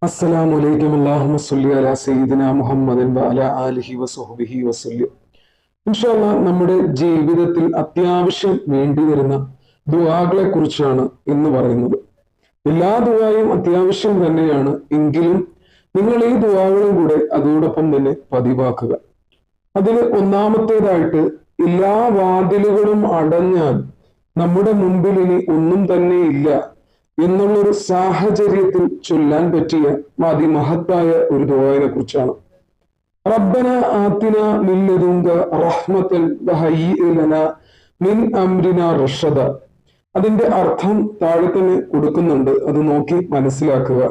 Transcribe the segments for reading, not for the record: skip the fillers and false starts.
അസ്സലാമു അലൈക്കും. അല്ലാഹുമ്മ സ്വല്ലി അലാ സയ്യിദിനാ മുഹമ്മദിൻ വഅലാ ആലിഹി വസഹ്ബിഹി വസല്ലം. ഇൻഷാ അല്ലാഹ് നമ്മുടെ ജീവിതത്തിൽ അത്യാവശ്യം വേണ്ടിവരുന്ന ദുആകളെ കുറിച്ചാണ് ഇന്ന് പറയുന്നത്. എല്ലാ ദുആയും അത്യാവശ്യം തന്നെയാണ്, എങ്കിലും നിങ്ങൾ ഈ ദുആകളും കൂടെ അതോടൊപ്പം തന്നെ പതിവാക്കുക. അതിൽ ഒന്നാമത്തേതായിട്ട്, എല്ലാ വാതിലുകളും അടഞ്ഞാൽ നമ്മുടെ മുമ്പിൽ ഇനി ഒന്നും തന്നെ ഇല്ല എന്നുള്ളൊരു സാഹചര്യത്തിൽ ചൊല്ലാൻ പറ്റിയ അതിമഹത്തായ ഒരു ദുആയെ കുറിച്ചാണ്. റബ്ബന ആതിന മിൻ ലദുങ്ക റഹ്മത്തൻ വഹയ്യിഅ ലനാ മിൻ അംരിനാ റഷദ. അതിന്റെ അർത്ഥം താഴെ തന്നെ കൊടുക്കുന്നുണ്ട്, അത് നോക്കി മനസ്സിലാക്കുക.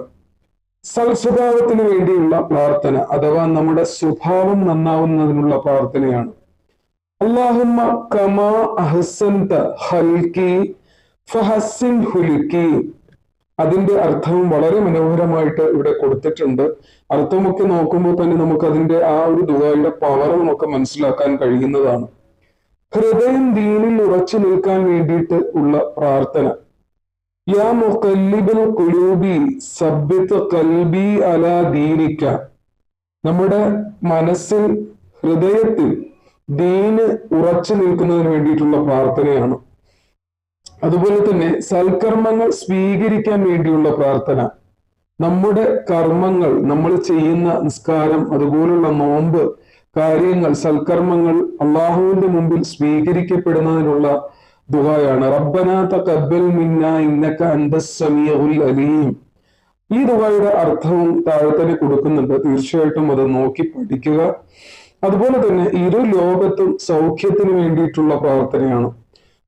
സൽസ്വഭാവത്തിന് വേണ്ടിയുള്ള പ്രാർത്ഥന, അഥവാ നമ്മുടെ സ്വഭാവം നന്നാവുന്നതിനുള്ള പ്രാർത്ഥനയാണ്. അല്ലാഹുമ്മ കമാ അഹ്സൻത ഖൽഖി ഫഹസ്സിൻ ഖുൽഖി. അതിന്റെ അർത്ഥവും വളരെ മനോഹരമായിട്ട് ഇവിടെ കൊടുത്തിട്ടുണ്ട്. അർത്ഥമൊക്കെ നോക്കുമ്പോൾ തന്നെ നമുക്ക് അതിന്റെ ആ ഒരു ദുആയുടെ പവർ നമുക്ക് മനസ്സിലാക്കാൻ കഴിയുന്നതാണ്. ഹൃദയം ദീനിൽ ഉറച്ചു നിൽക്കാൻ വേണ്ടിയിട്ട് ഉള്ള പ്രാർത്ഥന. യാ മുഖല്ലിബൽ ഖുലൂബി സബ്ബിത് ഖൽബി അലാ ദീനിക. നമ്മുടെ മനസ്സിൽ, ഹൃദയത്തിൽ ദീന് ഉറച്ചു നിൽക്കുന്നതിന് വേണ്ടിയിട്ടുള്ള പ്രാർത്ഥനയാണ്. അതുപോലെ തന്നെ സൽക്കർമ്മങ്ങൾ സ്വീകരിക്കാൻ വേണ്ടിയുള്ള പ്രാർത്ഥന. നമ്മുടെ കർമ്മങ്ങൾ, നമ്മൾ ചെയ്യുന്ന നിസ്കാരം, അതുപോലുള്ള നോമ്പ് കാര്യങ്ങൾ, സൽക്കർമ്മങ്ങൾ അള്ളാഹുവിന്റെ മുമ്പിൽ സ്വീകരിക്കപ്പെടുന്നതിനുള്ള ദുആയാണ്. റബ്ബനാ തഖബ്ബൽ മിന്നാ ഇന്നക അന്തസ് സമീഉൽ അലീം. ഈ ദുആയുടെ അർത്ഥവും താഴെ തന്നെ കൊടുക്കുന്നുണ്ട്, തീർച്ചയായിട്ടും അത് നോക്കി പഠിക്കുക. അതുപോലെ തന്നെ ഇരു ലോകത്തും സൗഖ്യത്തിന് വേണ്ടിയിട്ടുള്ള പ്രാർത്ഥനയാണ്.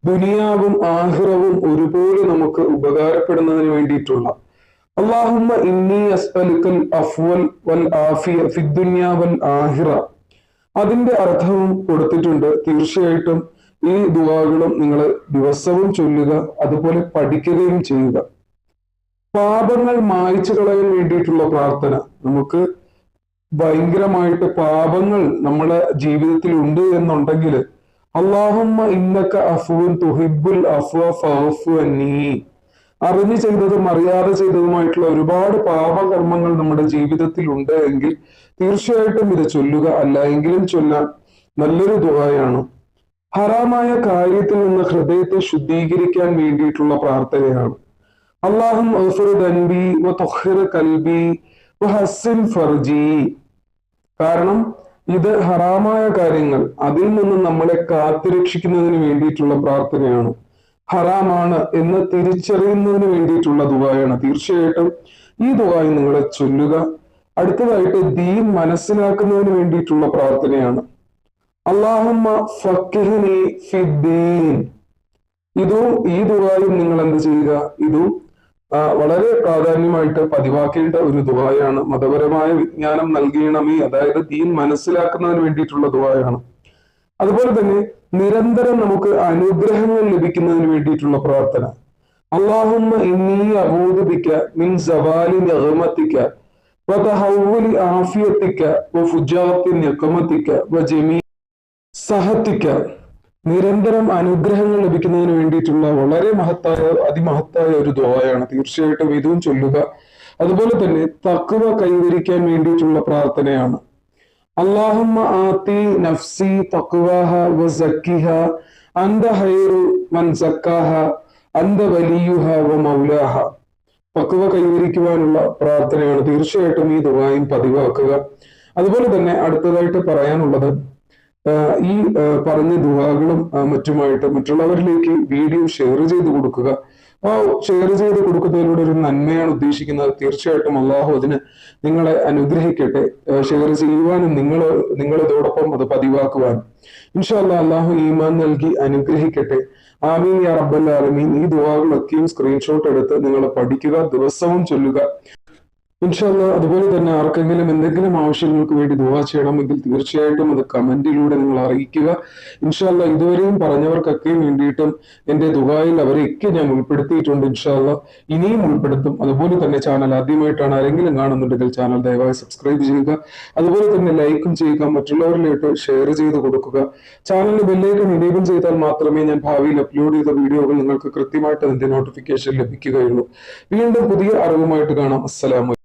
ദുനിയാവും ആഖിറവും ഒരുപോലെ നമുക്ക് ഉപകാരപ്പെടുന്നതിന് വേണ്ടിയിട്ടുള്ള. അല്ലാഹുമ്മ ഇന്നി അസ്അലുക്കൽ അഫ്വൽ വൽ ആഫിയ ഫിദ്ദുനിയ വൽ ആഖിറ. അതിന്റെ അർത്ഥവും കൊടുത്തിട്ടുണ്ട്. തീർച്ചയായിട്ടും ഈ ദുആകളും നിങ്ങൾ ദിവസവും ചൊല്ലുക, അതുപോലെ പഠിക്കുകയും ചെയ്യുക. പാപങ്ങൾ മായ്ച്ചു കളയാൻ വേണ്ടിയിട്ടുള്ള പ്രാർത്ഥന. നമുക്ക് ഭയങ്കരമായിട്ട് പാപങ്ങൾ നമ്മളെ ജീവിതത്തിൽ ഉണ്ട് എന്നുണ്ടെങ്കിൽ അല്ലാഹുമ്മ ഇന്നക അഫ്വുൻ തുഹിബ്ബുൽ അഫ്വ ഫഅഫു അന്നീ. അറിഞ്ഞു ചെയ്തതും അറിയാതെ ചെയ്തതുമായിട്ടുള്ള ഒരുപാട് പാപകർമ്മങ്ങൾ നമ്മുടെ ജീവിതത്തിൽ ഉണ്ട് എങ്കിൽ തീർച്ചയായിട്ടും ഇത് ചൊല്ലുക, അല്ല എങ്കിലും ചൊല്ലാൻ നല്ലൊരു ദുആയാണ്. ഹറാമായ കാര്യത്തിൽ നിന്ന് ഹൃദയത്തെ ശുദ്ധീകരിക്കാൻ വേണ്ടിയിട്ടുള്ള പ്രാർത്ഥനയാണ്. അല്ലാഹുമ്മ അഗ്ഫിർ ദൻബി വതഖിർ ഖൽബി വഹസ്സിൻ ഫർജി. കാരണം ഇത് ഹറാമായ കാര്യങ്ങൾ, അതിൽ നിന്ന് നമ്മളെ കാത്തുരക്ഷിക്കുന്നതിന് വേണ്ടിയിട്ടുള്ള പ്രാർത്ഥനയാണ്. ഹറാമാണ് എന്ന് തിരിച്ചറിയുന്നതിന് വേണ്ടിയിട്ടുള്ള ദുആയാണ്. തീർച്ചയായിട്ടും ഈ ദുആയി നിങ്ങൾ ചൊല്ലുക. അടുത്തതായിട്ട് ദീൻ മനസ്സിലാക്കുന്നതിന് വേണ്ടിയിട്ടുള്ള പ്രാർത്ഥനയാണ്. അല്ലാഹുമ്മ ഫഖിഹ്നി ഫിദ്ദീൻ. ഇതും ഈ ദുആയും നിങ്ങൾ എന്ത് ചെയ്യുക, ഇതും വളരെ പ്രാധാന്യമായിട്ട് പതിവാക്കേണ്ട ഒരു ദുആയാണ്. മതപരമായ വിജ്ഞാനം നൽകണമേ, അതായത് ദീൻ മനസ്സിലാക്കുന്നതിന് വേണ്ടിയിട്ടുള്ള ദുആയാണ്. അതുപോലെ തന്നെ നിരന്തരം നമുക്ക് അനുഗ്രഹങ്ങൾ ലഭിക്കുന്നതിന് വേണ്ടിയിട്ടുള്ള പ്രാർത്ഥന. അല്ലാഹുമ്മ ഇന്നി അഊദു ബിക മിൻ സവാലി നിഅമതിക വതഹവ്വുലി ആഫിയതിക വഫുജാത്തി നിഖമതിക വജമീ സഹതിക. നിരന്തരം അനുഗ്രഹങ്ങൾ ലഭിക്കുന്നതിന് വേണ്ടിയിട്ടുള്ള വളരെ അതിമഹത്തായ ഒരു ദുആയാണ്. തീർച്ചയായിട്ടും ഇതും ചൊല്ലുക. അതുപോലെ തന്നെ തഖ്വ കൈവരിക്കാൻ വേണ്ടിയിട്ടുള്ള പ്രാർത്ഥനയാണ്. അല്ലാഹുമ്മ ആതി നഫ്സി തഖ്വാഹ വസക്കിഹ അന്ത ഖൈറു മൻ സക്കാഹ അന്ത വലിയുഹ വമൗലാഹ. തഖ്വ കൈവരിക്കുവാനുള്ള പ്രാർത്ഥനയാണ്. തീർച്ചയായിട്ടും ഈ ദുആയും പതിവാക്കുക. അതുപോലെ തന്നെ അടുത്തതായിട്ട് പറയാനുള്ളത്, ഈ പറഞ്ഞ ദുആകളും മറ്റുമായിട്ട് മറ്റുള്ളവരിലേക്ക് വീഡിയോ ഷെയർ ചെയ്ത് കൊടുക്കുക. ആ ഷെയർ ചെയ്ത് കൊടുക്കുന്നതിലൂടെ ഒരു നന്മയാണ് ഉദ്ദേശിക്കുന്നത്. തീർച്ചയായിട്ടും അള്ളാഹു അതിന് നിങ്ങളെ അനുഗ്രഹിക്കട്ടെ. ഷെയർ ചെയ്യുവാനും നിങ്ങളിതോടൊപ്പം അത് പതിവാക്കുവാനും ഇൻഷാ അല്ലാഹ് അള്ളാഹു ഈമാൻ നൽകി അനുഗ്രഹിക്കട്ടെ. ആമീൻ യാ റബ്ബൽ ആലമീൻ. ഈ ദുആകളൊക്കെയും സ്ക്രീൻഷോട്ട് എടുത്ത് നിങ്ങൾ പഠിക്കുക, ദിവസവും ചൊല്ലുക ഇൻഷാ അല്ലാഹ്. അതുപോലെ തന്നെ ആർക്കെങ്കിലും എന്തെങ്കിലും ആവശ്യങ്ങൾക്ക് വേണ്ടി ദുആ ചെയ്യണമെങ്കിൽ തീർച്ചയായിട്ടും അത് കമന്റിലൂടെ നിങ്ങൾ അറിയിക്കുക. ഇൻഷാ അല്ലാഹ് ഇതുവരെയും പറഞ്ഞവർക്കൊക്കെ വേണ്ടിയിട്ടും എന്റെ ദുആയിൽ അവരെയൊക്കെ ഞാൻ ഉൾപ്പെടുത്തിയിട്ടുണ്ട്. ഇൻഷാ അല്ലാഹ് ഇനിയും ഉൾപ്പെടുത്തും. അതുപോലെ തന്നെ ചാനൽ ആദ്യമായിട്ടാണ് ആരെങ്കിലും കാണുന്നുണ്ടെങ്കിൽ ചാനൽ ദയവായി സബ്സ്ക്രൈബ് ചെയ്യുക. അതുപോലെ തന്നെ ലൈക്കും ചെയ്യുക, മറ്റുള്ളവരിലേക്ക് ഷെയർ ചെയ്ത് കൊടുക്കുക. ചാനലിന് ബെല്ലൈക്കൺ എനേബിൾ ചെയ്താൽ മാത്രമേ ഞാൻ ഭാവിയിൽ അപ്ലോഡ് ചെയ്ത വീഡിയോകൾ നിങ്ങൾക്ക് കൃത്യമായിട്ട് അതിന്റെ നോട്ടിഫിക്കേഷൻ ലഭിക്കുകയുള്ളൂ. വീണ്ടും പുതിയ അറിവുമായിട്ട് കാണാം. അസ്സലാമു അലൈക്കും.